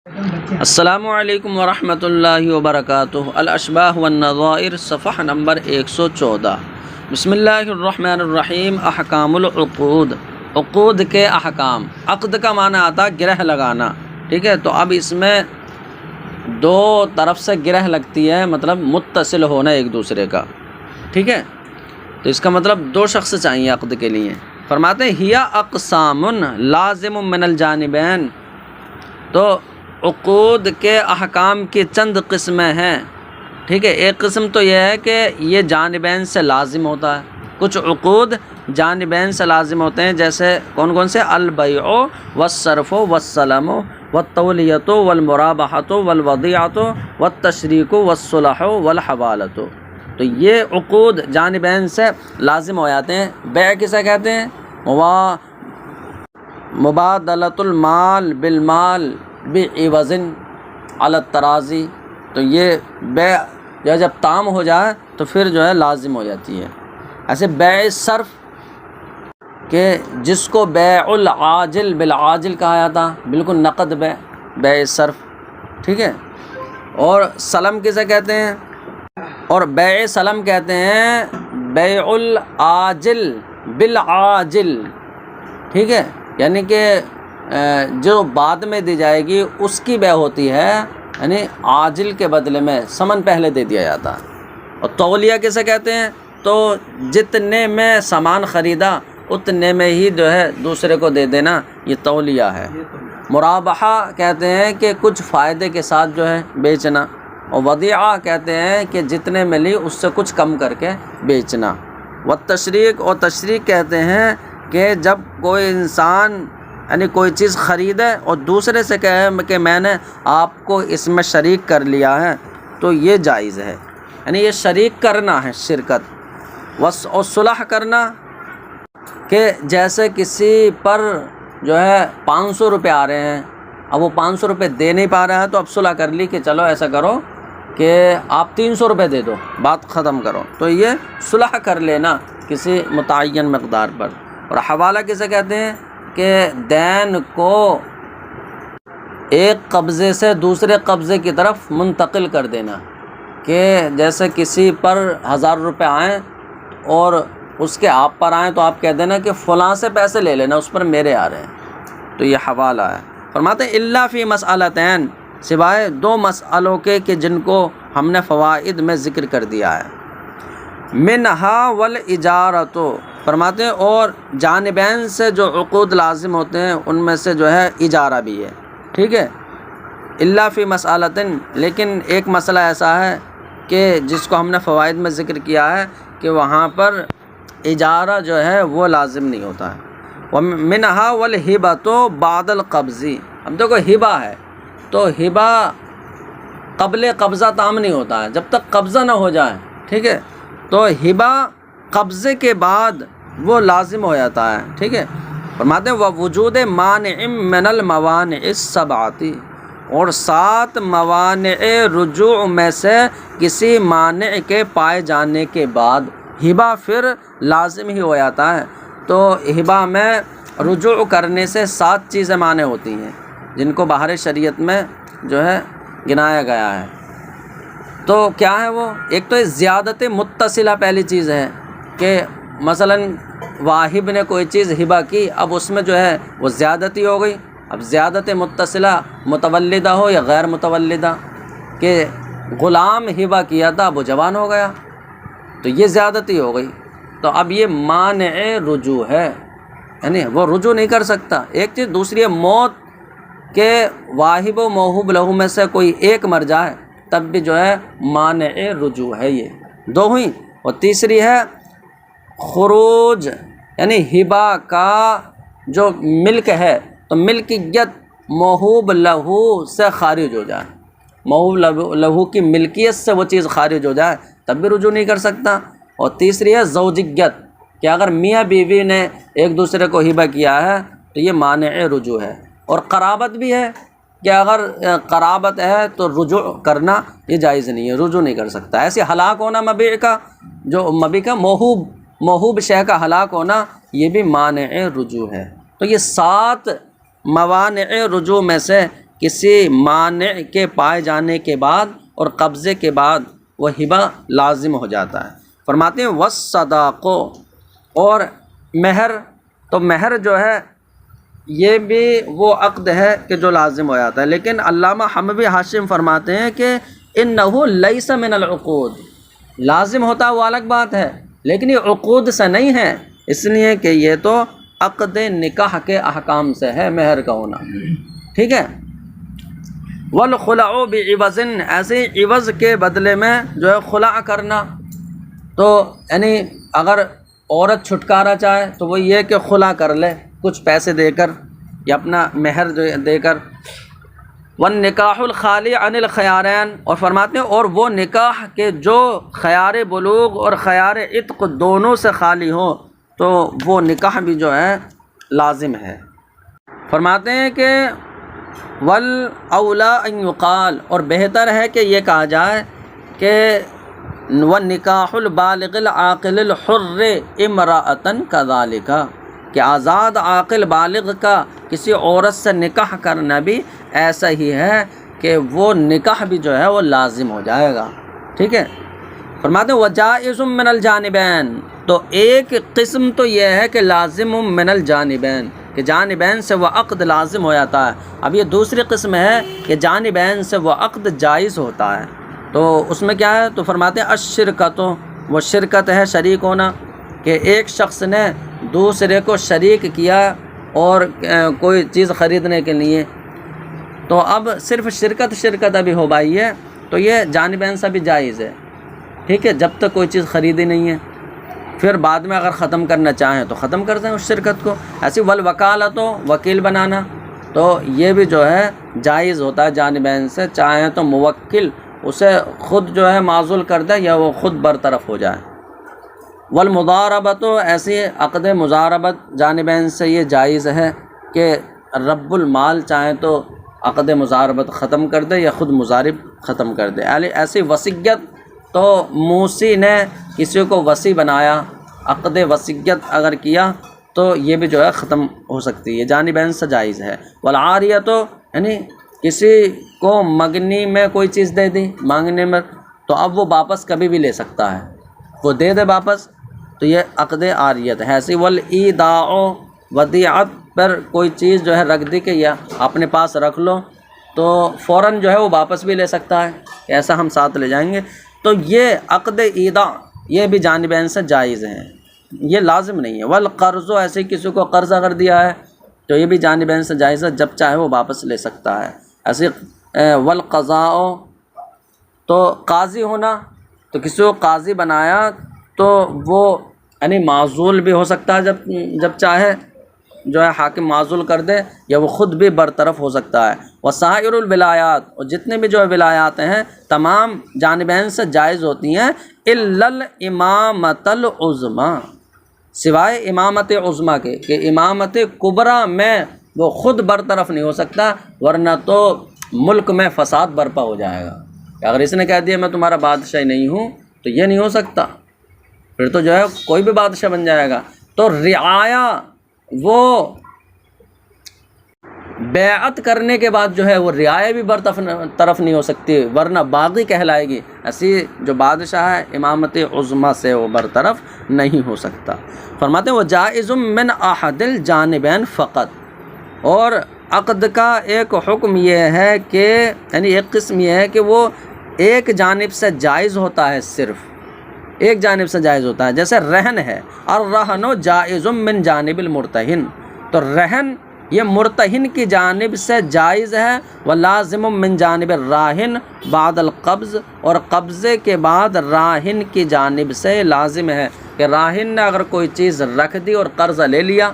السلام علیکم ورحمۃ اللہ وبرکاتہ۔ الاشباہ والنظائر صفحہ نمبر 114۔ بسم اللہ الرحمن الرحیم۔ احکام العقود، عقود کے احکام۔ عقد کا معنی آتا گرہ لگانا، ٹھیک ہے۔ تو اب اس میں دو طرف سے گرہ لگتی ہے، مطلب متصل ہونا ایک دوسرے کا، ٹھیک ہے۔ تو اس کا مطلب دو شخص چاہیے عقد کے لیے۔ فرماتے ہیں ہیا اقسام لازم من الجانبین، تو عقود کے احکام کی چند قسمیں ہیں، ٹھیک ہے۔ ایک قسم تو یہ ہے کہ یہ جانبین سے لازم ہوتا ہے، کچھ عقود جانبین سے لازم ہوتے ہیں، جیسے کون کون سے؟ البیع والصرف والسلم والتولیۃ والمرابحۃ والودیعۃ والتشریک والصلح والحوالۃ۔ تو یہ عقود جانبین سے لازم ہو جاتے ہیں۔ بیع کسے کہتے ہیں؟ مبادلۃ المال بالمال بعوض علی التراضی۔ تو یہ بیع جو جب تام ہو جائے تو پھر جو ہے لازم ہو جاتی ہے۔ ایسے بیع صرف کہ جس کو بیع العاجل بالعاجل کہا جاتا، بالکل نقد بیع صرف، ٹھیک ہے۔ اور سلم کسے کہتے ہیں؟ اور بیع سلم کہتے ہیں بیع العاجل بالعاجل، ٹھیک ہے۔ یعنی کہ جو بعد میں دی جائے گی اس کی بیع ہوتی ہے، یعنی عاجل کے بدلے میں ثمن پہلے دے دیا جاتا ہے۔ اور تولیہ کسے کہتے ہیں؟ تو جتنے میں سامان خریدا اتنے میں ہی جو ہے دوسرے کو دے دینا، یہ تولیہ ہے۔ مرابحہ کہتے ہیں کہ کچھ فائدے کے ساتھ جو ہے بیچنا، اور ودیعہ کہتے ہیں کہ جتنے میں لی اس سے کچھ کم کر کے بیچنا۔ والتشریک، اور تشریک کہتے ہیں کہ جب کوئی انسان یعنی کوئی چیز خریدے اور دوسرے سے کہے کہ میں نے آپ کو اس میں شریک کر لیا ہے، تو یہ جائز ہے، یعنی یہ شریک کرنا ہے، شرکت۔ اور صلح کرنا کہ جیسے کسی پر جو ہے 500 روپے آ رہے ہیں، اب وہ 500 روپے دے نہیں پا رہا ہے، تو اب صلح کر لی کہ چلو ایسا کرو کہ آپ 300 روپے دے دو، بات ختم کرو۔ تو یہ صلح کر لینا کسی متعین مقدار پر۔ اور حوالہ کسے کہتے ہیں؟ کہ دین کو ایک قبضے سے دوسرے قبضے کی طرف منتقل کر دینا، کہ جیسے کسی پر 1000 روپے آئیں اور اس کے آپ پر آئیں تو آپ کہہ دینا کہ فلاں سے پیسے لے لینا، اس پر میرے آ رہے ہیں، تو یہ حوالہ ہے۔ فرماتے ہیں الا فی مسئلتین، سوائے دو مسئلوں کے کہ جن کو ہم نے فوائد میں ذکر کر دیا ہے۔ منہا والاجارۃ، فرماتے ہیں اور جانبین سے جو عقود لازم ہوتے ہیں ان میں سے جو ہے اجارہ بھی ہے، ٹھیک ہے۔ الا فی مسئلتن، لیکن ایک مسئلہ ایسا ہے کہ جس کو ہم نے فوائد میں ذکر کیا ہے کہ وہاں پر اجارہ جو ہے وہ لازم نہیں ہوتا ہے۔ ومنہا والہبۃ بعد القبض، اب دیکھو ہبہ ہے تو ہبہ قبل قبضہ تام نہیں ہوتا ہے، جب تک قبضہ نہ ہو جائے، ٹھیک ہے۔ تو ہبہ قبضے کے بعد وہ لازم ہو جاتا ہے، ٹھیک ہے۔ فرماتے ہیں ووجود مانع من الموانع السبعۃ، اور 7 موانع رجوع میں سے کسی مانع کے پائے جانے کے بعد ہبہ پھر لازم ہی ہو جاتا ہے۔ تو ہبہ میں رجوع کرنے سے 7 چیزیں مانع ہوتی ہیں جن کو باہر شریعت میں جو ہے گنایا گیا ہے۔ تو کیا ہے وہ؟ ایک تو زیادت متصلہ پہلی چیز ہے کہ مثلا واہب نے کوئی چیز ہبہ کی، اب اس میں جو ہے وہ زیادتی ہو گئی۔ اب زیادت متصلہ متولدہ ہو یا غیر متولدہ، کہ غلام ہبہ کیا تھا اب وہ جوان ہو گیا، تو یہ زیادتی ہو گئی، تو اب یہ مانع رجوع ہے، یعنی وہ رجوع نہیں کر سکتا۔ ایک چیز، دوسری ہے موت، کہ واہب و موہوب لہو میں سے کوئی ایک مر جائے تب بھی جو ہے مانع رجوع ہے، یہ دو ہوئی۔ اور تیسری ہے خروج، یعنی ہبہ کا جو ملک ہے تو ملکیت موہوب لہو سے خارج ہو جائے، موہوب لہو کی ملکیت سے وہ چیز خارج ہو جائے تب بھی رجوع نہیں کر سکتا۔ اور تیسری ہے زوجیت، کہ اگر میاں بیوی نے ایک دوسرے کو ہبہ کیا ہے تو یہ مانع رجوع ہے۔ اور قرابت بھی ہے کہ اگر قرابت ہے تو رجوع کرنا یہ جائز نہیں ہے، رجوع نہیں کر سکتا۔ ایسے ہلاک ہونا مبیع کا، جو مبیع کا موہوب شے کا ہلاک ہونا، یہ بھی مانع رجوع ہے۔ تو یہ 7 موانع رجوع میں سے کسی مانع کے پائے جانے کے بعد اور قبضے کے بعد وہ ہبہ لازم ہو جاتا ہے۔ فرماتے ہیں والصداق، اور مہر، تو مہر جو ہے یہ بھی وہ عقد ہے کہ جو لازم ہو جاتا ہے، لیکن علامہ حموی حاشم فرماتے ہیں کہ انہ لیس من العقود، لازم ہوتا ہے وہ الگ بات ہے، لیکن یہ عقود سے نہیں ہے، اس لیے کہ یہ تو عقد نکاح کے احکام سے ہے مہر کا ہونا، ٹھیک ہے۔ والخلع بعوض، ایسے عوض کے بدلے میں جو ہے خلع کرنا، تو یعنی اگر عورت چھٹکارا چاہے تو وہ یہ کہ خلع کر لے کچھ پیسے دے کر یا اپنا مہر دے کر۔ والنکاح الخالی عن الخیارین، اور فرماتے ہیں اور وہ نکاح کے جو خیار بلوغ اور خیار عتق دونوں سے خالی ہو تو وہ نکاح بھی جو ہے لازم ہے۔ فرماتے ہیں کہ والاولی ان یقال، اور بہتر ہے کہ یہ کہا جائے کہ والنکاح البالغ العاقل الحر امرأۃ کذالک، کہ آزاد عاقل بالغ کا کسی عورت سے نکاح کرنا بھی ایسا ہی ہے کہ وہ نکاح بھی جو ہے وہ لازم ہو جائے گا، ٹھیک ہے۔ فرماتے ہیں وجائز من الجانبین، تو ایک قسم تو یہ ہے کہ لازم من الجانبین، کہ جانبین سے وہ عقد لازم ہو جاتا ہے۔ اب یہ دوسری قسم ہے کہ جانبین سے وہ عقد جائز ہوتا ہے، تو اس میں کیا ہے؟ تو فرماتے ہیں الشرکت، وہ شرکت ہے شریک ہونا، کہ ایک شخص نے دوسرے کو شریک کیا اور کوئی چیز خریدنے کے لیے، تو اب صرف شرکت ابھی ہو بائی ہے، تو یہ جانبین سے بھی جائز ہے، ٹھیک ہے، جب تک کوئی چیز خریدی نہیں ہے، پھر بعد میں اگر ختم کرنا چاہیں تو ختم کر دیں اس شرکت کو۔ ایسی والوکالت، وکیل بنانا، تو یہ بھی جو ہے جائز ہوتا ہے جانبین سے، چاہیں تو موکل اسے خود جو ہے معزول کر دے یا وہ خود برطرف ہو جائے۔ والمضاربۃ، ایسی عقد مضاربت جانبین سے یہ جائز ہے کہ رب المال چاہیں تو عقد مضاربت ختم کر دے یا خود مضارب ختم کر دے۔ ایسی وصیت، تو موسی نے کسی کو وصی بنایا، عقد وصیت اگر کیا تو یہ بھی جو ہے ختم ہو سکتی ہے، جانبین سے جائز ہے۔ والعاریۃ، یعنی کسی کو مگنی میں کوئی چیز دے دی، مانگنے میں، تو اب وہ واپس کبھی بھی لے سکتا ہے، وہ دے دے واپس، تو یہ عقد عاریت ہے۔ ایسی والایداع، ودیعت پر کوئی چیز جو ہے رکھ دی کہ یا اپنے پاس رکھ لو، تو فوراً جو ہے وہ واپس بھی لے سکتا ہے کہ ایسا ہم ساتھ لے جائیں گے، تو یہ عقد ایداع یہ بھی جانبین سے جائز ہیں، یہ لازم نہیں ہے۔ والقرض، ایسے کسی کو قرض اگر دیا ہے تو یہ بھی جانبین سے جائز ہے، جب چاہے وہ واپس لے سکتا ہے۔ ایسے والقضاء، تو قاضی ہونا، تو کسی کو قاضی بنایا تو وہ یعنی معزول بھی ہو سکتا ہے جب چاہے جو ہے حاکم معزول کر دے، یا وہ خود بھی برطرف ہو سکتا ہے۔ وسائر الولایات، اور جتنے بھی جو ولایات ہیں تمام جانبین سے جائز ہوتی ہیں، الا الامامۃ العظمیٰ، سوائے امامت عظمیٰ کے، کہ امامت کبریٰ میں وہ خود برطرف نہیں ہو سکتا، ورنہ تو ملک میں فساد برپا ہو جائے گا۔ اگر اس نے کہہ دیا میں تمہارا بادشاہ نہیں ہوں تو یہ نہیں ہو سکتا، پھر تو جو ہے کوئی بھی بادشاہ بن جائے گا۔ تو رعایا، وہ بیعت کرنے کے بعد جو ہے وہ رعایا بھی برطرف نہیں ہو سکتی، ورنہ باغی کہلائے گی۔ ایسی جو بادشاہ ہے امامت عظمیٰ سے وہ برطرف نہیں ہو سکتا۔ فرماتے ہیں وہ جائز من احد الجانبین فقط، اور عقد کا ایک حکم یہ ہے کہ یعنی ایک قسم یہ ہے کہ وہ ایک جانب سے جائز ہوتا ہے، صرف ایک جانب سے جائز ہوتا ہے، جیسے رہن ہے، الرہن جائز من جانب المرتہن، تو رہن یہ مرتہن کی جانب سے جائز ہے، ولازم من جانب الراہن بعد القبض، اور قبضے کے بعد راہن کی جانب سے لازم ہے کہ راہن نے اگر کوئی چیز رکھ دی اور قرضہ لے لیا،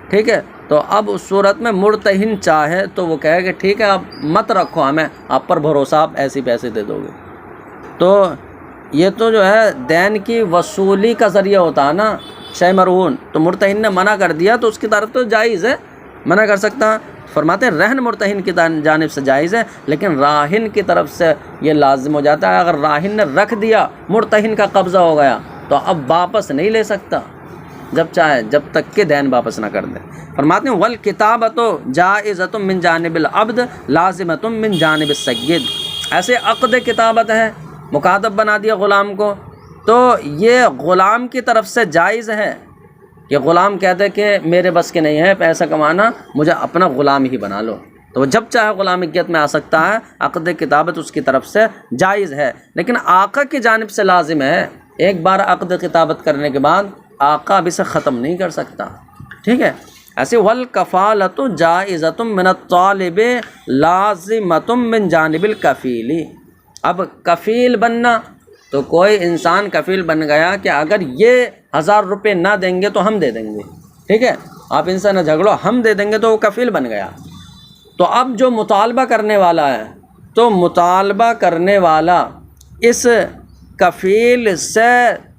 ٹھیک ہے، تو اب اس صورت میں مرتہن چاہے تو وہ کہے کہ ٹھیک ہے اب مت رکھو ہمیں، آپ پر بھروسہ، آپ ایسے پیسے دے دو گے، تو یہ تو جو ہے دین کی وصولی کا ذریعہ ہوتا ہے نا، شے مرہون، تو مرتہن نے منع کر دیا تو اس کی طرف تو جائز ہے، منع کر سکتا۔ فرماتے ہیں رہن مرتہن کی جانب سے جائز ہے، لیکن راہن کی طرف سے یہ لازم ہو جاتا ہے، اگر راہن نے رکھ دیا، مرتہن کا قبضہ ہو گیا تو اب واپس نہیں لے سکتا، جب چاہے، جب تک کہ دین واپس نہ کر دے۔ فرماتے ہیں والکتابۃ جائزۃ من جانب العبد لازمۃ من جانب السید، ایسے عقد کتابت ہے، مکاتب بنا دیا غلام کو، تو یہ غلام کی طرف سے جائز ہے کہ غلام کہتے کہ میرے بس کے نہیں ہے پیسہ کمانا، مجھے اپنا غلام ہی بنا لو، تو وہ جب چاہے غلامیت میں آ سکتا ہے، عقد کتابت اس کی طرف سے جائز ہے، لیکن آقا کی جانب سے لازم ہے۔ ایک بار عقد کتابت کرنے کے بعد آقا اب اسے ختم نہیں کر سکتا، ٹھیک ہے۔ ایسے والکفالۃ جائزۃ من الطالب لازمۃ من جانب الکفیل، اب کفیل بننا، تو کوئی انسان کفیل بن گیا کہ اگر یہ 1000 روپے نہ دیں گے تو ہم دے دیں گے، ٹھیک ہے، آپ ان سے نہ جھگڑو، ہم دے دیں گے، تو وہ کفیل بن گیا۔ تو اب جو مطالبہ کرنے والا ہے، تو مطالبہ کرنے والا اس کفیل سے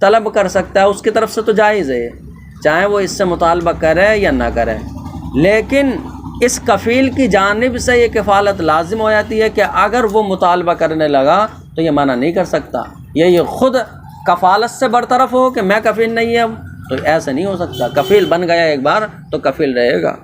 طلب کر سکتا ہے، اس کی طرف سے تو جائز ہے، چاہے وہ اس سے مطالبہ کرے یا نہ کرے، لیکن اس کفیل کی جانب سے یہ کفالت لازم ہو جاتی ہے کہ اگر وہ مطالبہ کرنے لگا تو یہ منع نہیں کر سکتا، یہ خود کفالت سے برطرف ہو کہ میں کفیل نہیں ہے، تو ایسا نہیں ہو سکتا، کفیل بن گیا ایک بار تو کفیل رہے گا۔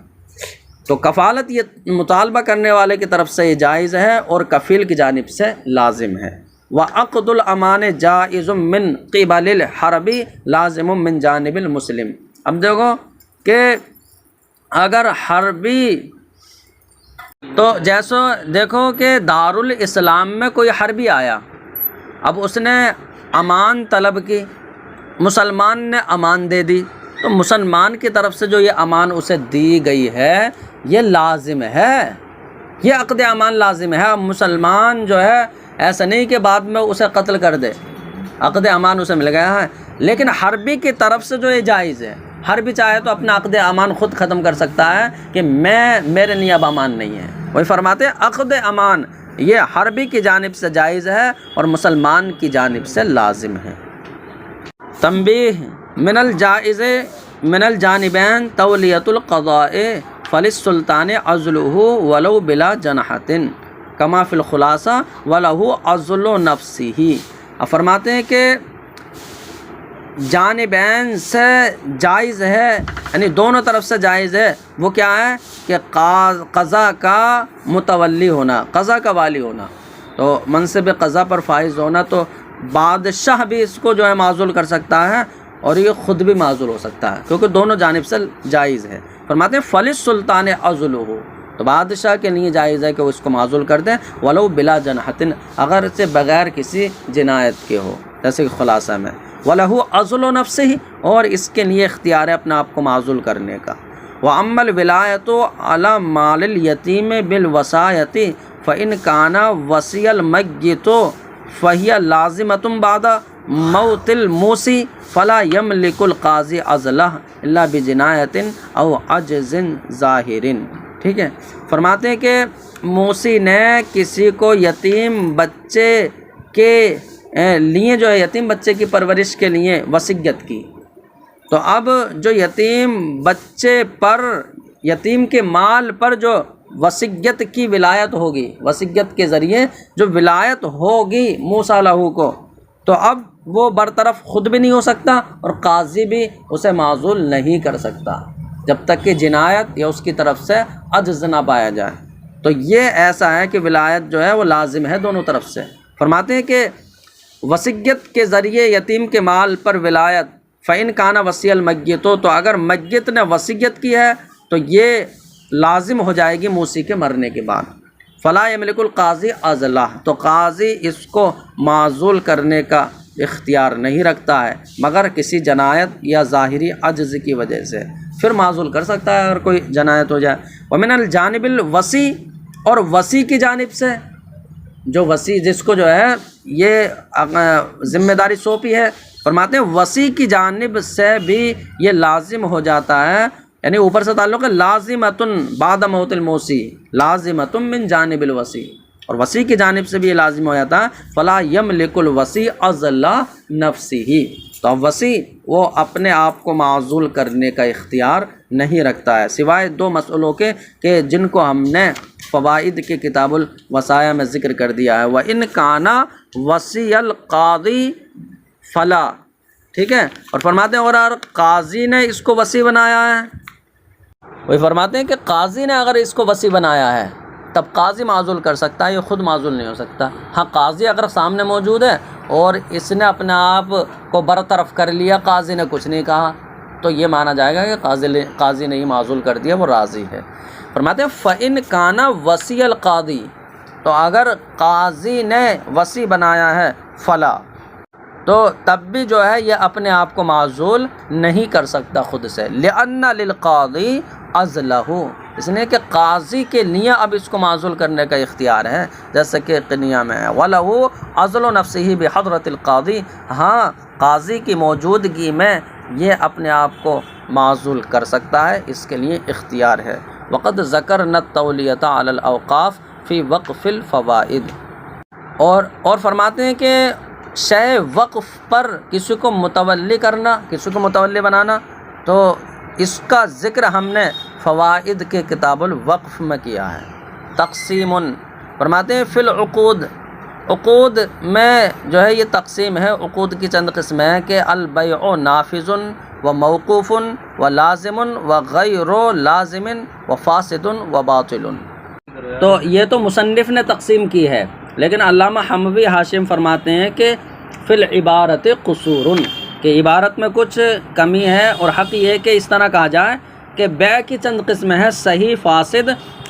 تو کفالت یہ مطالبہ کرنے والے کی طرف سے یہ جائز ہے اور کفیل کی جانب سے لازم ہے۔ وعقد الامان جائز من قبل الحربی لازم من جانب المسلم، اب دیکھو کہ اگر حربی، تو جیسو دیکھو کہ دارالاسلام میں کوئی حربی آیا، اب اس نے امان طلب کی، مسلمان نے امان دے دی، تو مسلمان کی طرف سے جو یہ امان اسے دی گئی ہے یہ لازم ہے، یہ عقد امان لازم ہے۔ اب مسلمان جو ہے ایسا نہیں کہ بعد میں اسے قتل کر دے، عقد امان اسے مل گیا ہے، لیکن حربی کی طرف سے جو یہ جائز ہے، حربی چاہے تو اپنا عقد امان خود ختم کر سکتا ہے کہ میرے لیے اب امان نہیں ہے۔ وہی فرماتے ہیں عقد امان یہ حربی کی جانب سے جائز ہے اور مسلمان کی جانب سے لازم ہے۔ تنبیہ من الجائز من الجانبین تولیۃ القضاء فللسلطان عزلہ ولو بلا جناحۃ کما فی الخلاصہ ولہ عزل نفسہ، اب فرماتے ہیں کہ جانبین سے جائز ہے، یعنی دونوں طرف سے جائز ہے، وہ کیا ہے کہ قضا کا متولی ہونا، قضا کا والی ہونا، تو منصب قضا پر فائز ہونا، تو بادشاہ بھی اس کو جو ہے معزول کر سکتا ہے اور یہ خود بھی معزول ہو سکتا ہے، کیونکہ دونوں جانب سے جائز ہے۔ فرماتے ہیں فللسلطان عزلہ، تو بادشاہ کے لیے جائز ہے کہ وہ اس کو معزول کر دیں، ولو بلا جناحۃ، اگر سے بغیر کسی جنایت کے ہو، جیسے کہ خلاصہ میں وَلَهُ عَزْلُ نَفْسِهِ، اور اس کے لیے اختیار ہے اپنا آپ کو معزول کرنے کا۔ وَأَمَّا الْوِلَایَةُ عَلَى مَالِ الْيَتِيمِ بِالْوَصَایَةِ فَإِنْ كَانَ وَصِيَ الْمَيِّتُ فَهِيَ لَازِمَةٌ بَعْدَ مَوْتِ الْمُوصِي فَلَا يَمْلِكُ الْقَاضِي عَزْلَهُ إِلَّا بِجِنَایَةٍ أَوْ عَجْزٍ ظَاهِرٍ، ٹھیک ہے۔ فرماتے ہیں کہ موصی نے کسی کو یتیم بچے کے لیے جو ہے یتیم بچے کی پرورش کے لیے وصیت کی، تو اب جو یتیم بچے پر، یتیم کے مال پر جو وصیت کی ولایت ہوگی، وصیت کے ذریعے جو ولایت ہوگی موسیٰ لہو کو، تو اب وہ برطرف خود بھی نہیں ہو سکتا اور قاضی بھی اسے معزول نہیں کر سکتا جب تک کہ جنایت یا اس کی طرف سے عجز نہ پایا جائے۔ تو یہ ایسا ہے کہ ولایت جو ہے وہ لازم ہے دونوں طرف سے۔ فرماتے ہیں کہ وصیت کے ذریعے یتیم کے مال پر ولایت، فَإِنْ كَانَ وَصِيَ الْمَيِّتُ، تو اگر میت نے وصیت کی ہے تو یہ لازم ہو جائے گی موصی کے مرنے کے بعد۔ فَلَا يَمْلِكُ الْقَاضِي عَزْلَهُ، تو قاضی اس کو معزول کرنے کا اختیار نہیں رکھتا ہے مگر کسی جنایت یا ظاہری عجز کی وجہ سے، پھر معزول کر سکتا ہے اگر کوئی جنایت ہو جائے۔ وَمِنَ الْجَانِبِ الْوَصِي، اور وصی کی جانب سے، جو وصی جس کو جو ہے یہ ذمہ داری سونپی ہے، فرماتے ہیں وصی کی جانب سے بھی یہ لازم ہو جاتا ہے، یعنی اوپر سے تعلق ہے لازمۃ بعد موت الموصی لازمۃ من جانب الوصی، اور وصی کی جانب سے بھی یہ لازم ہو جاتا ہے فلا یملک الوصی عزل نفسہ، تو وصی وہ اپنے آپ کو معزول کرنے کا اختیار نہیں رکھتا ہے، سوائے دو مسئلوں کے کہ جن کو ہم نے فوائد کے کتاب الوصایا میں ذکر کر دیا ہے۔ وَإِنْ كَانَ وَصِيَ الْقَاضِي فَلَا، ٹھیک ہے. اور فرماتے ہیں اور قاضی نے اس کو وصی بنایا ہے، وہی فرماتے ہیں کہ قاضی نے اگر اس کو وصی بنایا ہے تب قاضی معزول کر سکتا ہے، یہ خود معزول نہیں ہو سکتا. ہاں قاضی اگر سامنے موجود ہے اور اس نے اپنے آپ کو برطرف کر لیا، قاضی نے کچھ نہیں کہا، تو یہ مانا جائے گا کہ قاضی نے ہی معزول کر دیا، وہ راضی ہے. فرماتے ہیں فَإِنْ كَانَ وَصِيَ الْقَاضِي، تو اگر قاضی نے وصی بنایا ہے فلا، تو تب بھی جو ہے یہ اپنے آپ کو معزول نہیں کر سکتا خود سے. لِأَنَّ لِلْقَاضِي عَزْلَهُ، اس لیے کہ قاضی کے لیے اب اس کو معزول کرنے کا اختیار ہے، جیسے کہ قنیہ میں ہے وَلَهُ عَزْلُ نَفْسِهِ بِحَضْرَةِ الْقَاضِي، ہاں قاضی کی موجودگی میں یہ اپنے آپ کو معزول کر سکتا ہے، اس کے لیے اختیار ہے. وَقَدْ ذَكَرْنَا التَّوْلِيَةَ عَلَى الْأَوْقَافِ فِي وَقْفِ الْفَوَائِدِ، اور فرماتے ہیں کہ شے وقف پر کسی کو متولی کرنا، کسی کو متولی بنانا، تو اس کا ذکر ہم نے فوائد کے کتاب الوقف میں کیا ہے. تقسیم، فرماتے ہیں فی العقود، عقود میں جو ہے یہ تقسیم ہے. عقود کی چند قسمیں ہیں کہ البیع نافذ و موقوف و لازم و غیر لازم و فاسد و باطل. تو یہ تو مصنف نے تقسیم کی ہے، لیکن علامہ حموی حاشم فرماتے ہیں کہ فی العبارت قصور، کہ عبارت میں کچھ کمی ہے، اور حق یہ کہ اس طرح کہا جائے کہ بیع کی چند قسمیں ہیں، صحیح، فاسد،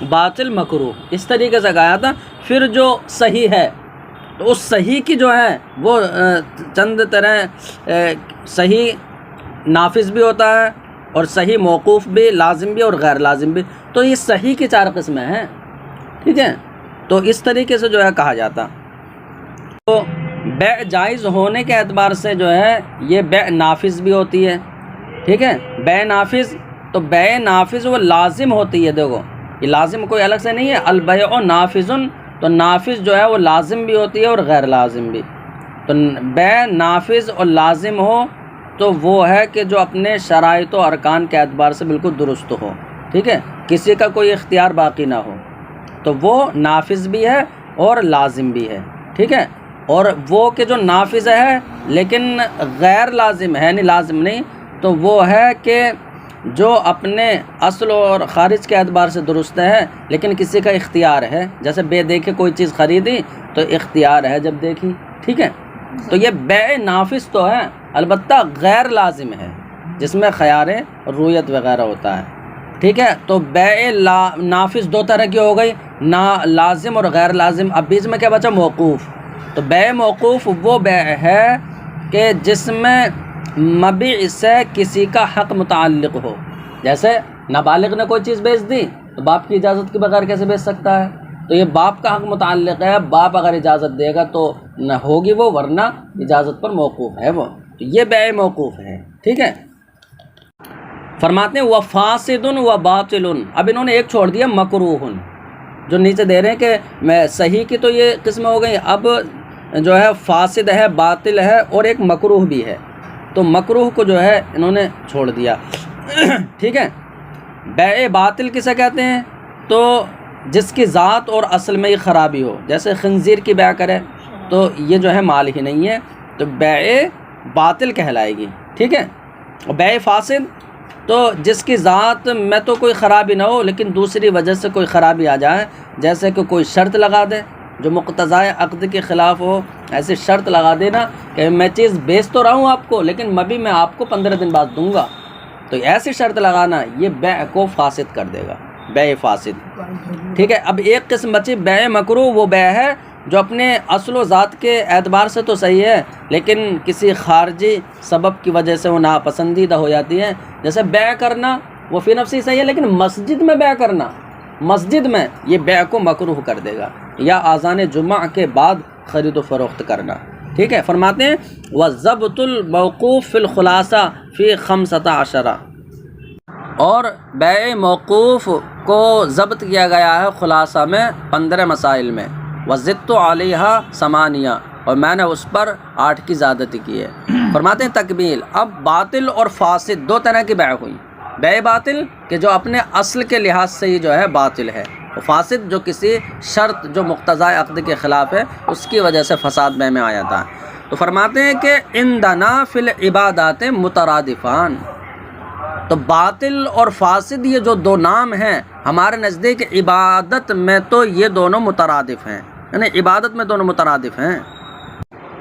باطل، مکروہ. اس طریقے سے کہا تھا. پھر جو صحیح ہے تو اس صحیح کی جو ہے وہ چند طرح صحیح نافذ بھی ہوتا ہے، اور صحیح موقوف بھی، لازم بھی، اور غیر لازم بھی. تو یہ صحیح کی 4 قسمیں ہیں. ٹھیک ہے، تو اس طریقے سے جو ہے کہا جاتا. تو بیع جائز ہونے کے اعتبار سے جو ہے یہ بیع نافذ بھی ہوتی ہے. ٹھیک ہے، بیع نافذ، تو بیع نافذ وہ لازم ہوتی ہے. دیکھو یہ لازم کوئی الگ سے نہیں ہے. البیع نافذ، تو نافذ جو ہے وہ لازم بھی ہوتی ہے اور غیر لازم بھی. تو بیع نافذ اور لازم ہو تو وہ ہے کہ جو اپنے شرائط و ارکان کے اعتبار سے بالکل درست ہو. ٹھیک ہے، کسی کا کوئی اختیار باقی نہ ہو، تو وہ نافذ بھی ہے اور لازم بھی ہے. ٹھیک ہے، اور وہ کہ جو نافذ ہے لیکن غیر لازم ہے، یعنی لازم نہیں، تو وہ ہے کہ جو اپنے اصل اور خارج کے اعتبار سے درست ہے لیکن کسی کا اختیار ہے. جیسے بے دیکھے کوئی چیز خریدی تو اختیار ہے جب دیکھی. ٹھیک ہے، تو یہ بیع نافذ تو ہے، البتہ غیر لازم ہے، جس میں خیار رویت وغیرہ ہوتا ہے. ٹھیک ہے، تو بیع نافذ 2 طرح کی ہو گئی، لازم اور غیر لازم. اب بیچ میں کیا بچا؟ موقوف. تو بیع موقوف وہ بیع ہے کہ جس میں مبیع سے کسی کا حق متعلق ہو. جیسے نابالغ نے کوئی چیز بیچ دی تو باپ کی اجازت کے بغیر کیسے بیچ سکتا ہے؟ تو یہ باپ کا حق متعلق ہے، باپ اگر اجازت دے گا تو نہ ہوگی وہ، ورنہ اجازت پر موقوف ہے وہ. تو یہ بیع موقوف ہے. ٹھیک ہے، فرماتے ہیں وَفَاسِدٌ وَبَاطِلٌ. اب انہوں نے ایک چھوڑ دیا مکروہ، جو نیچے دے رہے ہیں کہ میں صحیح کی تو یہ قسم ہو گئی، اب جو ہے فاسد ہے، باطل ہے، اور ایک مکروہ بھی ہے. تو مکروہ کو جو ہے انہوں نے چھوڑ دیا. ٹھیک ہے، بیع باطل کسے کہتے ہیں؟ تو جس کی ذات اور اصل میں یہ خرابی ہو. جیسے خنزیر کی بیع کرے تو یہ جو ہے مال ہی نہیں ہے، تو بیع باطل کہلائے گی. ٹھیک ہے، اور بیع فاسد تو جس کی ذات میں تو کوئی خرابی نہ ہو لیکن دوسری وجہ سے کوئی خرابی آ جائے، جیسے کہ کوئی شرط لگا دے جو مقتضائے عقد کے خلاف ہو. ایسی شرط لگا دینا کہ میں چیز بیچ تو رہا ہوں آپ کو لیکن مبھی میں آپ کو 15 دن بعد دوں گا. تو ایسی شرط لگانا یہ بیع کو فاسد کر دے گا، بیع فاسد. ٹھیک ہے، اب ایک قسم بچی بیع مکروہ. وہ بیع ہے جو اپنے اصل و ذات کے اعتبار سے تو صحیح ہے لیکن کسی خارجی سبب کی وجہ سے وہ ناپسندیدہ ہو جاتی ہے. جیسے بیع کرنا وہ فی نفسی صحیح ہے لیکن مسجد میں بیع کرنا، مسجد میں، یہ بیع کو مکروہ کر دے گا. یا اذان جمعہ کے بعد خرید و فروخت کرنا. ٹھیک ہے، فرماتے ہیں وَضَبْطُ الْمَوْقُوفِ فِي الْخُلَاصَةِ فِي 15. اور بیع موقوف کو ضبط کیا گیا ہے خلاصہ میں 15 مسائل میں. وَزِدْتُ عَلَيْهَا 8، اور میں نے اس پر 8 کی زیادتی کی ہے. فرماتے ہیں تکمیل. اب باطل اور فاسد 2 طرح کی بیع ہوئی. بیع باطل کہ جو اپنے اصل کے لحاظ سے ہی جو ہے باطل ہے، فاسد جو کسی شرط جو مقتضائے عقد کے خلاف ہے اس کی وجہ سے فساد بے میں آ جاتا ہے۔ تو فرماتے ہیں کہ عندنا فی العبادات مترادفان، تو باطل اور فاسد یہ جو دو نام ہیں ہمارے نزدیک عبادت میں تو یہ دونوں مترادف ہیں، یعنی عبادت میں دونوں مترادف ہیں۔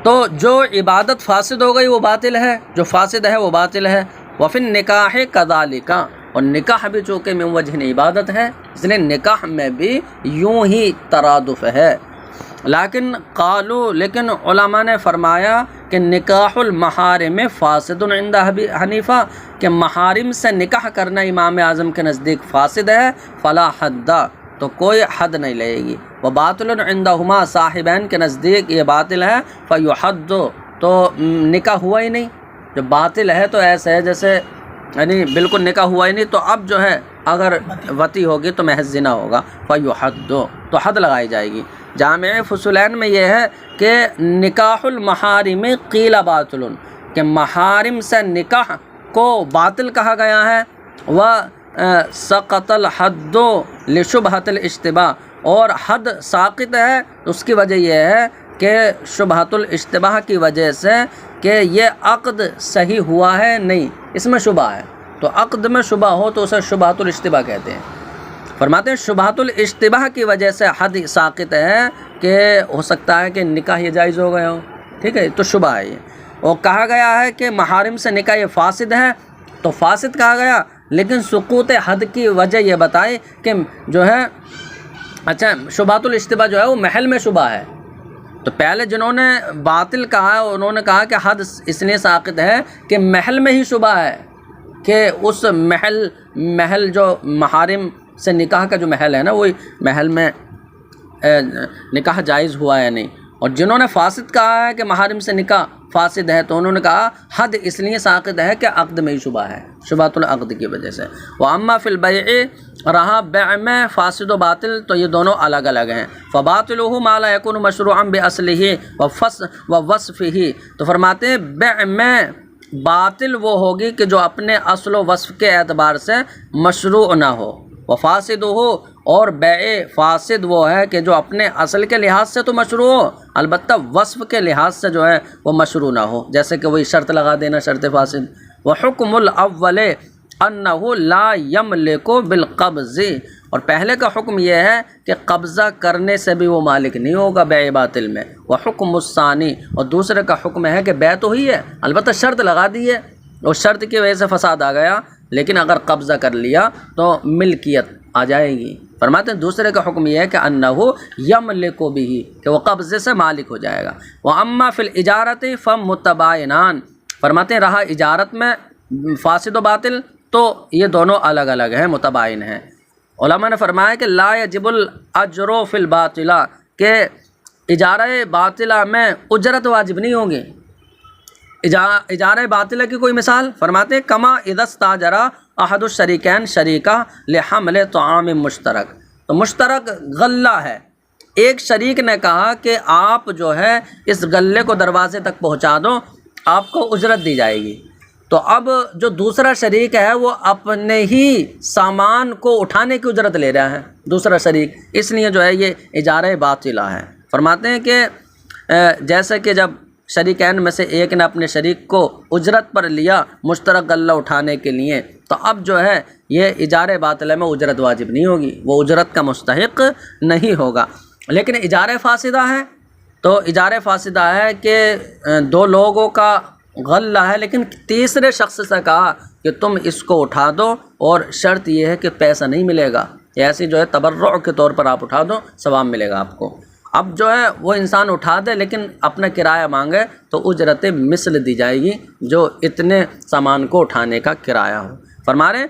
تو جو عبادت فاسد ہو گئی وہ باطل ہے، جو فاسد ہے وہ باطل ہے۔ وفی النکاح کذالک، اور نکاح بھی چونکہ من وجہ عبادت ہے اس لیے نکاح میں بھی یوں ہی ترادف ہے۔ لیکن علماء نے فرمایا کہ نکاح المحارم فاسد عند ابی حنیفہ، کہ محارم سے نکاح کرنا امام اعظم کے نزدیک فاسد ہے، فلا حد، تو کوئی حد نہیں لگے گی۔ وباطل عندہما، صاحبین کے نزدیک یہ باطل ہے، فیحد، تو نکاح ہوا ہی نہیں۔ جو باطل ہے تو ایسا ہے جیسے یعنی بالکل نکاح ہوا ہی نہیں، تو اب جو ہے اگر وطی ہوگی تو محض زنا ہوگا، فیحد، تو حد لگائی جائے گی۔ جامع فصولین میں یہ ہے کہ نکاح المحارم قیل باطل، کہ محارم سے نکاح کو باطل کہا گیا ہے۔ سقط الحد لشبہۃ الاشتباہ، اور حد ساقط ہے اس کی وجہ یہ ہے کہ شبہۃ الاشتباہ کی وجہ سے کہ یہ عقد صحیح ہوا ہے نہیں، اس میں شبہ ہے، تو عقد میں شبہ ہو تو اسے شبہۃ الاشتباہ کہتے ہیں۔ فرماتے ہیں شبہۃ الاشتباہ کی وجہ سے حد ساقط ہے کہ ہو سکتا ہے کہ نکاح یہ جائز ہو گیا ہو، ٹھیک ہے، تو شبہ ہے یہ۔ اور کہا گیا ہے کہ محارم سے نکاح یہ فاسد ہے، تو فاسد کہا گیا، لیکن سقوط حد کی وجہ یہ بتائی کہ جو ہے اچھا شبہۃ الاشتباہ جو ہے وہ محل میں شبہ ہے۔ تو پہلے جنہوں نے باطل کہا ہے انہوں نے کہا کہ حد اس لیے ساقط ہے کہ محل میں ہی شبہ ہے، کہ اس محل جو محارم سے نکاح کا جو محل ہے نا وہی محل میں نکاح جائز ہوا ہے نہیں۔ اور جنہوں نے فاسد کہا ہے کہ محارم سے نکاح فاسد ہے تو انہوں نے کہا حد اس لیے ساقط ہے کہ عقد میں ہی شبہ ہے، شبہۃ العقد کی وجہ سے۔ واما فی البیع، رہا بیع میں فاسد و باطل تو یہ دونوں الگ الگ ہیں۔ فباطلہ ما لا یکون مشروعا باصلہ ووصفہ، تو فرماتے ہیں بیع میں باطل وہ ہوگی کہ جو اپنے اصل و وصف کے اعتبار سے مشروع نہ ہو، وفاسد ہو، اور بیع فاسد وہ ہے کہ جو اپنے اصل کے لحاظ سے تو مشروع ہو البتہ وصف کے لحاظ سے جو ہے وہ مشروع نہ ہو، جیسے کہ وہی شرط لگا دینا، شرط فاسد۔ وحکم الاول انہ لا یملک بالقبض، اور پہلے کا حکم یہ ہے کہ قبضہ کرنے سے بھی وہ مالک نہیں ہوگا بیع باطل میں۔ وحکم الثانی، اور دوسرے کا حکم ہے کہ بیع تو ہی ہے البتہ شرط لگا دی ہے، اور شرط کی وجہ سے فساد آ گیا، لیکن اگر قبضہ کر لیا تو ملکیت آ جائے گی۔ فرماتے ہیں دوسرے کا حکم یہ ہے کہ انہ یملک بہ، کہ وہ قبضے سے مالک ہو جائے گا۔ واما فی الاجارۃ فمتباینان، فرماتے ہیں رہا اجارت میں فاسد و باطل تو یہ دونوں الگ الگ ہیں، متباین ہیں۔ علماء نے فرمایا کہ لا یجب الاجر فی الباطلہ، کہ اجارہ باطلہ میں اجرت واجب نہیں ہوگی۔ اجارہ باطلہ کی کوئی مثال فرماتے ہیں کما اذا استاجر احد الشریکین شریکہ لحمل طعام مشترک، تو مشترک غلہ ہے، ایک شریک نے کہا کہ آپ جو ہے اس غلے کو دروازے تک پہنچا دو، آپ کو اجرت دی جائے گی۔ تو اب جو دوسرا شریک ہے وہ اپنے ہی سامان کو اٹھانے کی اجرت لے رہا ہے دوسرا شریک، اس لیے جو ہے یہ اجارہ باطلہ ہے۔ فرماتے ہیں کہ جیسے کہ جب شریکین میں سے ایک نے اپنے شریک کو اجرت پر لیا مشترک غلہ اٹھانے کے لیے، تو اب جو ہے یہ اجارہ باطلہ میں اجرت واجب نہیں ہوگی، وہ اجرت کا مستحق نہیں ہوگا۔ لیکن اجارہ فاسدہ ہے تو اجارہ فاسدہ ہے کہ دو لوگوں کا غلہ ہے لیکن تیسرے شخص سے کہا کہ تم اس کو اٹھا دو، اور شرط یہ ہے کہ پیسہ نہیں ملے گا، ایسی جو ہے تبرع کے طور پر آپ اٹھا دو، ثواب ملے گا آپ کو۔ اب جو ہے وہ انسان اٹھا دے لیکن اپنا کرایہ مانگے تو اجرت مثل دی جائے گی جو اتنے سامان کو اٹھانے کا کرایہ ہو۔ فرما رہے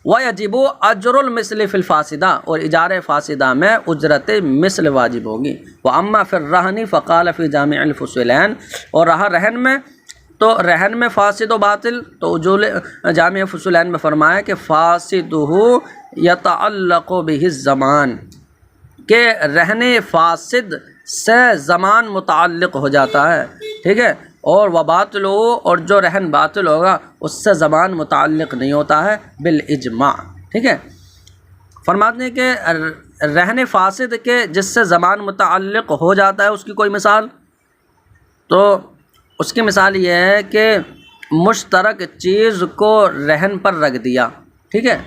وَيَجِبُ أَجْرُ الْمِثْلِ فِي الْفَاسِدَةِ، اور اجارہ فاسدہ میں اجرت مثل واجب ہوگی۔ وَأَمَّا فِي الرَّهْنِ فَقَالَ فِي جَامِعِ الْفُصُولَيْن، اور رہا رہن میں تو رہن میں فاسد و باطل تو جامع فصولین میں فرمایا کہ فاسدہ یتعلق بہ الزمان، کہ رہن فاسد سے زمان متعلق ہو جاتا ہے، ٹھیک ہے، اور وباطل اور جو رہن باطل ہوگا اس سے زمان متعلق نہیں ہوتا ہے بالاجماع، ٹھیک ہے۔ فرماتے ہیں کہ رہن فاسد کے جس سے زمان متعلق ہو جاتا ہے اس کی کوئی مثال، تو اس کی مثال یہ ہے کہ مشترک چیز کو رہن پر رکھ دیا، ٹھیک ہے،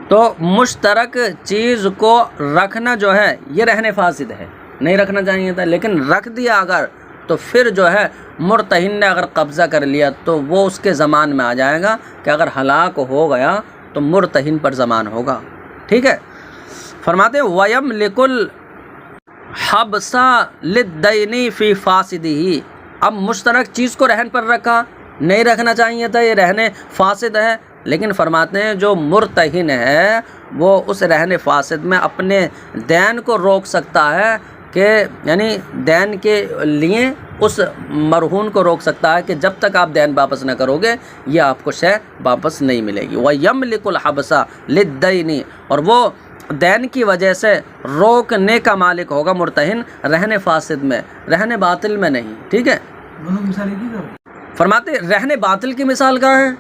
تو مشترک چیز کو رکھنا جو ہے یہ رہن فاسد ہے، نہیں رکھنا چاہیے تھا، لیکن رکھ دیا اگر تو پھر جو ہے مرتہن نے اگر قبضہ کر لیا تو وہ اس کے زمان میں آ جائے گا کہ اگر ہلاک ہو گیا تو مرتہن پر زمان ہوگا، ٹھیک ہے۔ فرماتے ہیں وَيَمْلِكُ الْحَبْسَ لِلدَّيْنِ فِي فَاسِدِهِ، اب مشترک چیز کو رہن پر رکھا، نہیں رکھنا چاہیے تھا، یہ رہن فاسد ہے، لیکن فرماتے ہیں جو مرتہن ہے وہ اس رہن فاسد میں اپنے دین کو روک سکتا ہے کہ یعنی دین کے لیے اس مرہون کو روک سکتا ہے کہ جب تک آپ دین واپس نہ کرو گے یہ آپ کو شے واپس نہیں ملے گی۔ وَيَمْلِكُ الْحَبْسَ لِلدَّيْنِ، اور وہ دین کی وجہ سے روکنے کا مالک ہوگا مرتہن رہن فاسد میں، رہن باطل میں نہیں، ٹھیک ہے۔ فرماتے رہن باطل کی مثال کہاں ہے؟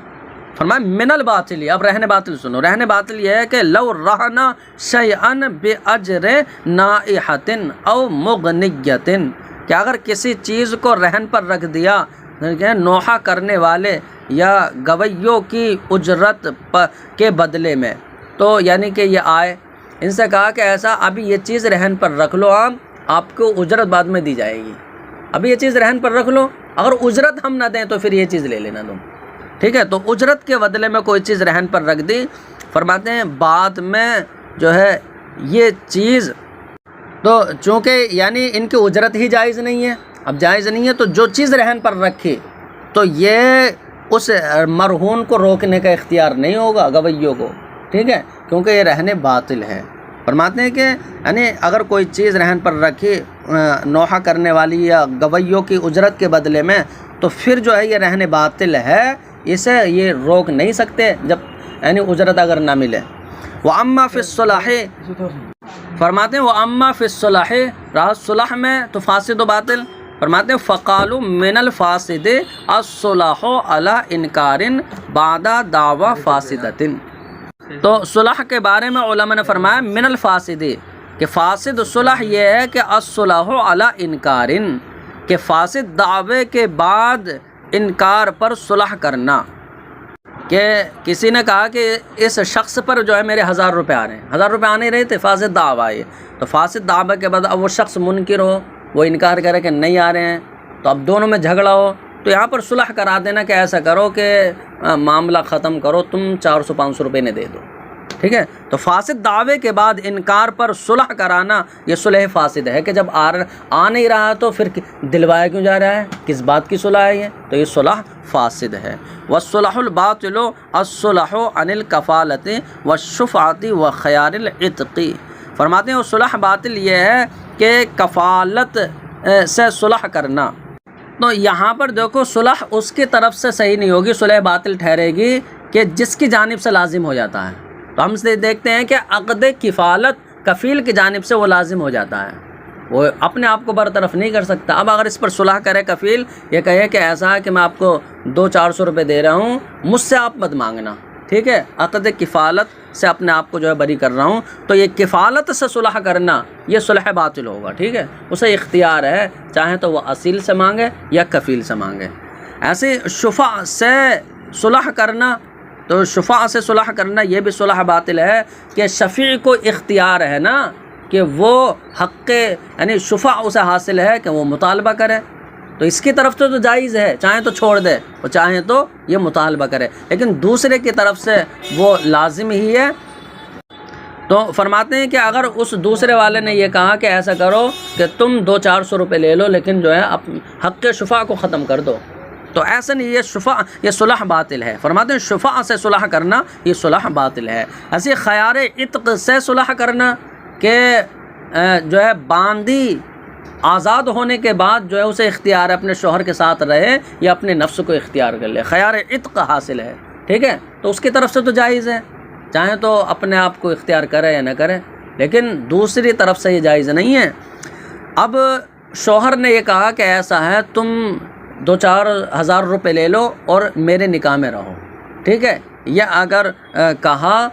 فرمایا من الباطل، اب رہن باطل سنو، رہن باطل یہ ہے کہ لو رہنا شیئن بأجر نائحۃ او مغنیۃ، کہ اگر کسی چیز کو رہن پر رکھ دیا نوحہ کرنے والے یا گویوں کی اجرت کے بدلے میں، تو یعنی کہ یہ آئے ان سے کہا کہ ایسا ابھی یہ چیز رہن پر رکھ لو، آپ کو اجرت بعد میں دی جائے گی، ابھی یہ چیز رہن پر رکھ لو، اگر اجرت ہم نہ دیں تو پھر یہ چیز لے لینا تم، ٹھیک ہے۔ تو اجرت کے بدلے میں کوئی چیز رہن پر رکھ دی، فرماتے ہیں بعد میں جو ہے یہ چیز تو چونکہ یعنی ان کی اجرت ہی جائز نہیں ہے، اب جائز نہیں ہے تو جو چیز رہن پر رکھی تو یہ اس مرہون کو روکنے کا اختیار نہیں ہوگا گویوں کو، ٹھیک ہے، کیونکہ یہ رہن باطل ہے۔ فرماتے ہیں کہ یعنی اگر کوئی چیز رہن پر رکھی نوحہ کرنے والی یا گویوں کی اجرت کے بدلے میں تو پھر جو ہے یہ رہن باطل ہے، اسے یہ روک نہیں سکتے جب یعنی اجرت اگر نہ ملے۔ وَأَمَّا فِي الصُّلَحِ، فرماتے ہیں وَأَمَّا فِي الصُّلَحِ، رہا صلح میں تو فاسد و باطل، فرماتے ہیں فَقَالُوا مِنَ الْفَاسِدِ الصُّلَحُ عَلَىٰ إِنْكَارٍ بَعْدَ دَعْوَىٰ فَاسِدَةٍ، تو صلح کے بارے میں علماء نے فرمایا من الفاسد، کہ فاسد صلح یہ ہے کہ الصلح علی انکار، کہ فاسد دعوے کے بعد انکار پر صلح کرنا، کہ کسی نے کہا کہ اس شخص پر جو ہے میرے 1000 روپے آ رہے ہیں، 1000 روپے آ نہیں رہے تھے، فاسد دعویٰ ہے، تو فاسد دعوے کے بعد اب وہ شخص منکر ہو، وہ انکار کرے کہ نہیں آ رہے ہیں، تو اب دونوں میں جھگڑا ہو تو یہاں پر صلح کرا دینا کہ ایسا کرو کہ معاملہ ختم کرو، تم 400-500 روپے نے دے دو، ٹھیک ہے۔ تو فاسد دعوے کے بعد انکار پر صلح کرانا یہ صلح فاسد ہے، کہ جب آ نہیں رہا تو پھر دلوایا کیوں جا رہا ہے، کس بات کی صلح ہے یہ، تو یہ صلح فاسد ہے۔ والصلح الباطل الصلح عن الکفالۃ والشفعۃ وخیار العتق، فرماتے ہیں وہ صلح باطل یہ ہے کہ کفالت سے صلح کرنا، تو یہاں پر دیکھو صلح اس کی طرف سے صحیح نہیں ہوگی، صلح باطل ٹھہرے گی کہ جس کی جانب سے لازم ہو جاتا ہے، تو ہم سے دیکھتے ہیں کہ عقد کفالت کفیل کی جانب سے وہ لازم ہو جاتا ہے، وہ اپنے آپ کو برطرف نہیں کر سکتا۔ اب اگر اس پر صلح کرے کفیل، یہ کہے کہ ایسا ہے کہ میں آپ کو 200-400 روپے دے رہا ہوں، مجھ سے آپ مت مانگنا، ٹھیک ہے، عقد کفالت سے اپنے آپ کو جو ہے بری کر رہا ہوں، تو یہ کفالت سے صلح کرنا یہ صلح باطل ہوگا، ٹھیک ہے، اسے اختیار ہے، چاہے تو وہ اصیل سے مانگے یا کفیل سے مانگے۔ ایسے شفع سے صلح کرنا، تو شفع سے صلح کرنا یہ بھی صلح باطل ہے کہ شفیع کو اختیار ہے نا کہ وہ حق یعنی شفع اسے حاصل ہے کہ وہ مطالبہ کرے، تو اس کی طرف تو جائز ہے، چاہیں تو چھوڑ دے اور چاہیں تو یہ مطالبہ کرے، لیکن دوسرے کی طرف سے وہ لازم ہی ہے۔ تو فرماتے ہیں کہ اگر اس دوسرے والے نے یہ کہا کہ ایسا کرو کہ تم 200-400 روپے لے لو لیکن جو ہے حق شفع کو ختم کر دو، تو ایسا نہیں، یہ صلح باطل ہے۔ فرماتے ہیں شفع سے صلح کرنا یہ صلح باطل ہے۔ ایسے خیار عتق سے صلح کرنا کہ جو ہے باندی آزاد ہونے کے بعد جو ہے اسے اختیار ہے اپنے شوہر کے ساتھ رہے یا اپنے نفس کو اختیار کر لے، خیار عتق حاصل ہے، ٹھیک ہے، تو اس کی طرف سے تو جائز ہے، چاہے تو اپنے آپ کو اختیار کرے یا نہ کرے، لیکن دوسری طرف سے یہ جائز نہیں ہے۔ اب شوہر نے یہ کہا کہ ایسا ہے تم 2-4 ہزار روپے لے لو اور میرے نکاح میں رہو، ٹھیک ہے، یہ اگر کہا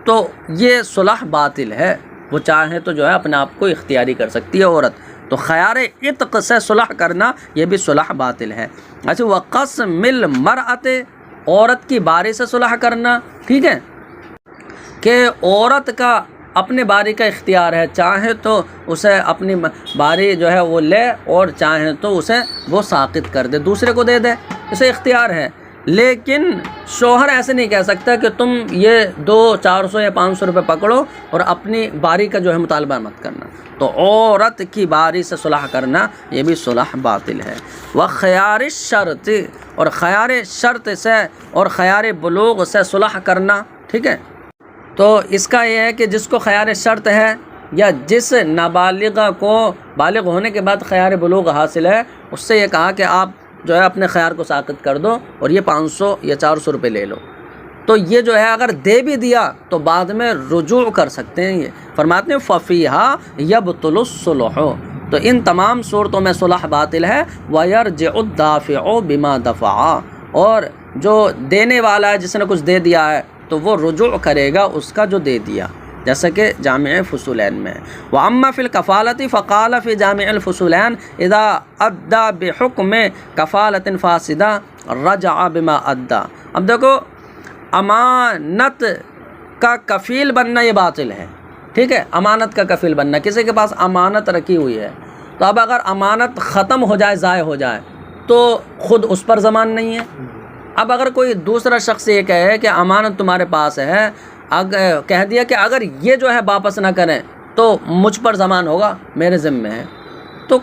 تو یہ صلح باطل ہے۔ وہ چاہے تو جو ہے اپنے آپ کو اختیاری کر سکتی ہے عورت. تو خیار عتق سے صلح کرنا یہ بھی صلح باطل ہے. اچھا وقسم المرأۃ، عورت کی باری سے صلح کرنا، ٹھیک ہے، کہ عورت کا اپنے باری کا اختیار ہے، چاہے تو اسے اپنی باری جو ہے وہ لے اور چاہے تو اسے وہ ساقط کر دے، دوسرے کو دے دے، اسے اختیار ہے. لیکن شوہر ایسے نہیں کہہ سکتا کہ تم یہ 200-400 یا 500 روپے پکڑو اور اپنی باری کا جو ہے مطالبہ مت کرنا. تو عورت کی باری سے صلح کرنا یہ بھی صلح باطل ہے. وخیار الشرط، اور خیار شرط سے اور خیار بلوغ سے صلح کرنا، ٹھیک ہے. تو اس کا یہ ہے کہ جس کو خیار شرط ہے یا جس نابالغہ کو بالغ ہونے کے بعد خیار بلوغ حاصل ہے، اس سے یہ کہا کہ آپ جو ہے اپنے خیار کو ساقط کر دو اور یہ 500 یا 400 روپے لے لو. تو یہ جو ہے اگر دے بھی دیا تو بعد میں رجوع کر سکتے ہیں. یہ فرماتے ہیں فَفِيهَا يَبْطُلُ الصُّلْحُ، تو ان تمام صورتوں میں صلح باطل ہے. وَيَرْجِعُ الدَّافِعُ بِمَا دَفَعَ، اور جو دینے والا ہے جس نے کچھ دے دیا ہے تو وہ رجوع کرے گا اس کا جو دے دیا، جیسا کہ جامع فصولین میں. وَأَمَّا فِي الْكَفَالَةِ فَقَالَ فِي جامع الفصولین اِذَا أَدَّى بِحُكْمِ كَفَالَةٍ فَاسِدَةٍ رَجَعَ بِمَا أَدَّى. اب دیکھو امانت کا کفیل بننا یہ باطل ہے، ٹھیک ہے. امانت کا کفیل بننا، کسی کے پاس امانت رکھی ہوئی ہے تو اب اگر امانت ختم ہو جائے، ضائع ہو جائے تو خود اس پر ضمان نہیں ہے. اب اگر کوئی دوسرا شخص یہ کہے کہ امانت تمہارے پاس ہے، کہہ دیا کہ اگر یہ جو ہے واپس نہ کریں تو مجھ پر ضمان ہوگا، میرے ذمہ ہے، تو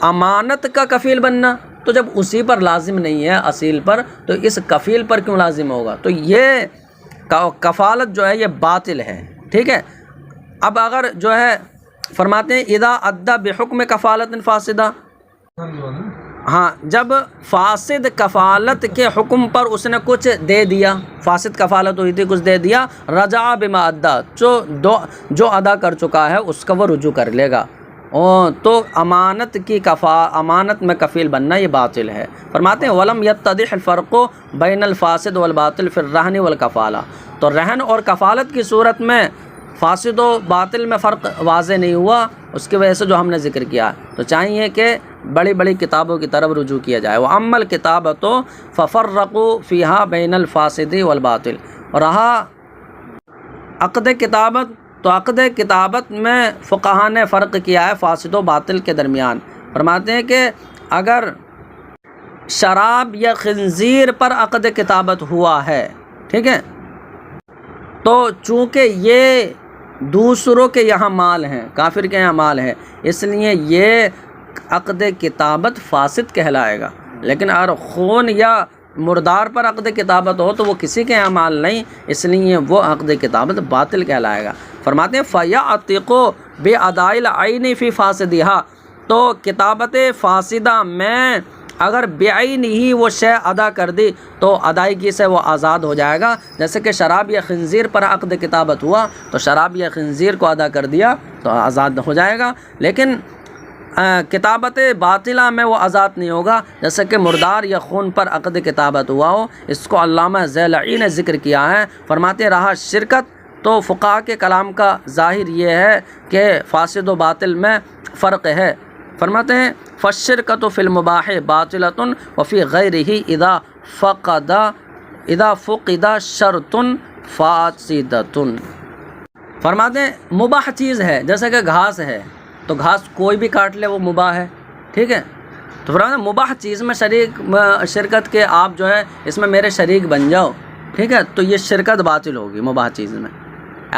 امانت کا کفیل بننا تو جب اسی پر لازم نہیں ہے اصیل پر، تو اس کفیل پر کیوں لازم ہوگا؟ تو یہ کفالت جو ہے یہ باطل ہے، ٹھیک ہے. اب اگر جو ہے فرماتے ہیں اذا ادى بحکم کفالت فاسدہ، ہاں جو فاسد کفالت کے حکم پر اس نے کچھ دے دیا، فاسد کفالت ہوئی تھی، کچھ دے دیا، رجع بما ادى، جو ادا کر چکا ہے اس کا وہ رجوع کر لے گا. تو امانت میں کفیل بننا یہ باطل ہے. فرماتے ہیں ولم یتضح الفرق بین الفاسد والباطل فی الرہن والکفالہ، تو رہن اور کفالت کی صورت میں فاسد و باطل میں فرق واضح نہیں ہوا، اس کی وجہ سے جو ہم نے ذکر کیا. تو چاہیے کہ بڑی بڑی کتابوں کی طرف رجوع کیا جائے. وَأَمَّا الْكِتَابَةُ فَفَرَّقُوا فِيهَا بَيْنَ الْفَاسِدِ وَالْبَاطِلِ، اور رہا عقد کتابت، تو عقد کتابت میں فقہاء نے فرق کیا ہے فاسد و باطل کے درمیان. فرماتے ہیں کہ اگر شراب یا خنزیر پر عقد کتابت ہوا ہے، ٹھیک ہے، تو چونکہ یہ دوسروں کے یہاں مال ہیں، کافر کے یہاں مال ہے، اس لیے یہ عقد کتابت فاسد کہلائے گا. لیکن اگر خون یا مردار پر عقد کتابت ہو تو وہ کسی کے یہاں مال نہیں، اس لیے وہ عقد کتابت باطل کہلائے گا. فرماتے ہیں فَيَعْتِقُ بِأَدَاءِ الْعَيْنِ فِي فَاسِدِهَا، تو کتابت فاسدہ میں اگر بعین ہی وہ شے ادا کر دی تو ادائیگی سے وہ آزاد ہو جائے گا. جیسے کہ شراب یا خنزیر پر عقد کتابت ہوا تو شراب یا خنزیر کو ادا کر دیا تو آزاد ہو جائے گا. لیکن کتابت باطلہ میں وہ آزاد نہیں ہوگا، جیسے کہ مردار یا خون پر عقد کتابت ہوا ہو. اس کو علامہ ذیلعی نے ذکر کیا ہے. فرماتے رہا شرکت، تو فقہاء کے کلام کا ظاہر یہ ہے کہ فاسد و باطل میں فرق ہے. فرماتے ہیں فالشرکۃ فی المباح باطلۃ وفی غیرہ اذا فقد شرط فاسدۃ. فرماتے ہیں مباح چیز ہے، جیسے کہ گھاس ہے، تو گھاس کوئی بھی کاٹ لے وہ مباح ہے، ٹھیک ہے. تو فرماتے ہیں مباح چیز میں شرکت کے آپ جو ہے اس میں میرے شریک بن جاؤ، ٹھیک ہے، تو یہ شرکت باطل ہوگی مباح چیز میں.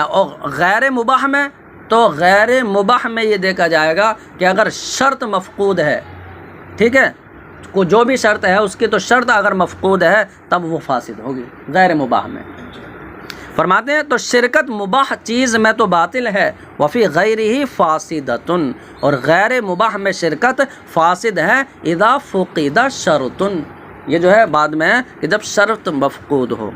اور غیر مباح میں، تو غیر مباح میں یہ دیکھا جائے گا کہ اگر شرط مفقود ہے، ٹھیک ہے، کو جو بھی شرط ہے اس کی تو شرط اگر مفقود ہے تب وہ فاسد ہوگی غیر مباح میں. فرماتے ہیں تو شرکت مباح چیز میں تو باطل ہے، وفی غیرہ فاسدۃ، اور غیر مباح میں شرکت فاسد ہے اذا فقد شرط، یہ جو ہے بعد میں ہے کہ جب شرط مفقود ہو.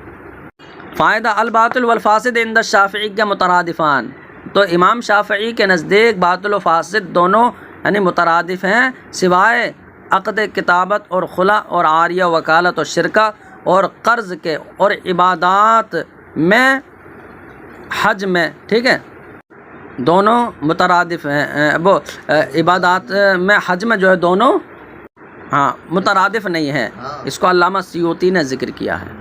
فائدہ الباطل والفاسد عند الشافعی کے مترادفان، تو امام شافعی کے نزدیک باطل و فاسد دونوں یعنی مترادف ہیں، سوائے عقد کتابت اور خلا اور عاریہ وکالت اور شرکہ اور قرض کے اور عبادات میں، حج میں، ٹھیک ہے. دونوں مترادف ہیں، وہ عبادات میں حج میں جو ہے دونوں ہاں مترادف نہیں ہے، اس کو علامہ سیوطی نے ذکر کیا ہے۔